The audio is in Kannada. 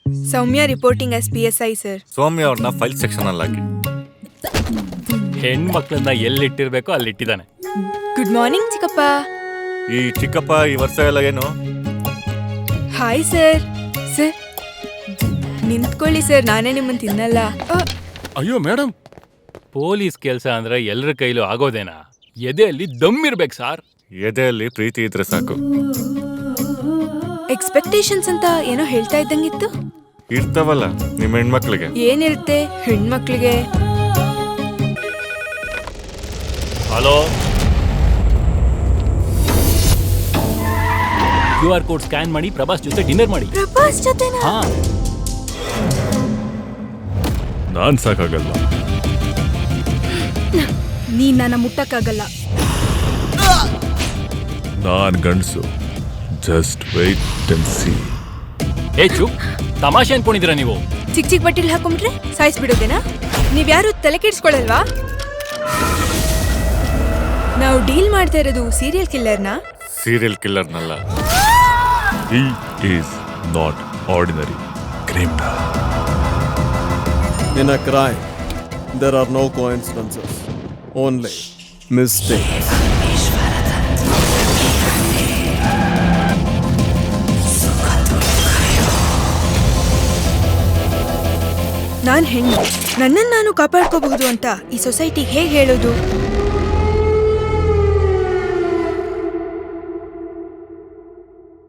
ಸೌಮ್ಯ ರಿಪೋರ್ಟಿಂಗ್ ಎಸ್ PSI ಸರ್. ಸೌಮ್ಯ ಅವ್ರನ್ನ ಫೈಲ್ ಸೆಕ್ಷನ್ ಅಲ್ಲಿ ಹಾಕಿ. ಹೆಣ್ಮಕ್ಳನ್ನ ಎಲ್ಲಿಟ್ಟಿರ್ಬೇಕೋ ಅಲ್ಲಿಟ್ಟಿದ್ದಾನೆ. ಗುಡ್ ಮಾರ್ನಿಂಗ್ ಚಿಕ್ಕಪ್ಪ. ಈ ಚಿಕ್ಕಪ್ಪ ಈ ವರ್ಷ ಎಲ್ಲ ಏನು? Hi sir. ಸರ್ ನಿಂತ್ಕೊಳ್ಳಿ ಸರ್, ನಾನೇ ನಿಮ್ಮನ್ನು ತಿನ್ನಲ್ಲ. ಅಯ್ಯೋ ಮೇಡಮ್, ಪೊಲೀಸ್ ಕೆಲಸ ಅಂದ್ರೆ ಎಲ್ಲರ ಕೈಲೂ ಆಗೋದೇನಾ? ಎದೆಯಲ್ಲಿ ದಮ್ ಇರ್ಬೇಕು ಸಾರ್. ಎದೆಯಲ್ಲಿ ಪ್ರೀತಿ ಇದ್ರೆ ಸಾಕು. ಎಕ್ಸ್ಪೆಕ್ಟೇಷನ್ಸ್ ಅಂತ ಏನೋ ಹೇಳ್ತಾ ಇದ್ದಂಗಿತ್ತು. ಇರ್ತಾವಲ್ಲ ನಿಮ್ಮ ಹೆಣ್ಮಕ್ಳಿಗೆ. ಏನಿರುತ್ತೆ ಹೆಣ್ಮಕ್ಳಿಗೆ? ಹಲೋ, QR ಕೋಡ್ ಸ್ಕ್ಯಾನ್ ಮಾಡಿ ಪ್ರಭಾಸ್ ಜೊತೆ ಡಿನ್ನರ್ ಮಾಡಿ. ಪ್ರಭಾಸ್ ಜೊತೆನಾ? ಹಾ, ನಾನ್ ಸಾಕಾಗಲ್ಲ. ನೀನ್ ನನ್ನ ಮುಟ್ಟಕ್ಕಾಗಲ್ಲ. ನಾನ್ ಗಂಡ್ಸು. Just wait and see. ಏ ಚುಪ್, ತಮಾಷೆ ಅನ್ಕೊಂಡಿದ್ದೀರಾ ನೀವು? ಚಿಕ್ಕ ಚಿಕ್ಕ ಬಟ್ಟೆಲಿ ಹಾಕೊಂಡ್ರೆ ಸಾಯಿಸ್ಬಿಡೋದೇನಾ? ನೀವ್ಯಾರು ತಲೆ ಕೆಡಿಸ್ಕೊಳಲ್ವಾ? ನಾವು ಡೀಲ್ ಮಾಡ್ತಾ ಇರೋದು ಸೀರಿಯಲ್ ಕಿಲ್ಲರ್ನ. ಸೀರಿಯಲ್ ಕಿಲ್ಲರ್ನಲ್ಲ. He is not ordinary criminal. In a crime, there are no coincidences, only mistakes. ನಾನ್ ಹೆಣ್ಣು, ನನ್ನನ್ನು ನಾನು ಕಾಪಾಡ್ಕೋಬಹುದು ಅಂತ ಈ ಸೊಸೈಟಿ ಹೇಗೆ ಹೇಳೋದು?